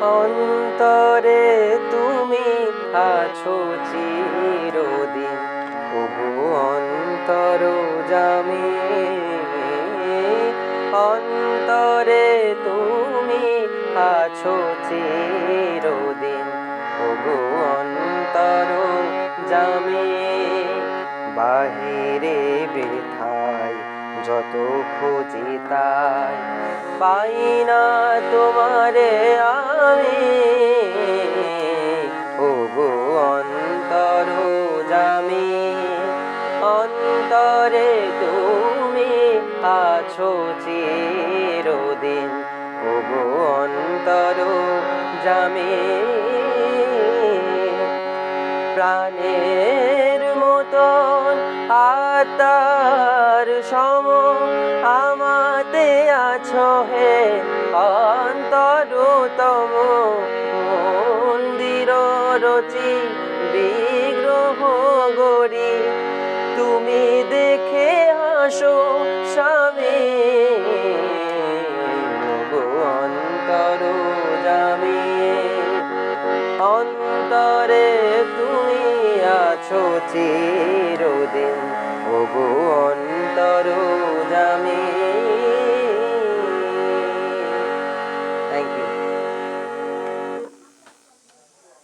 অন্তরে তুমি আছো চিরদিন, ওগো অন্তরজামী। অন্তরে তুমি আছো চিরদিন, ওগো অন্তরজামী। বাহিরে বৃথায় যত খুঁজি তাই পাই না তোমারে আমি, ওগো অন্তরজামী। অন্তরে তুমি আছো চিরদিন, ওগো অন্তরজামী। প্রাণের মতন আত্মার সম আমাতে আছো হে অন্তরতম। মন্দির রচি বিগ্রহ গড়ি তুমি দেখে হাসো স্বামী, ওগো অন্তরজামী। অন্তরে তুমি আছো চিরদিন, ওগো অন্তর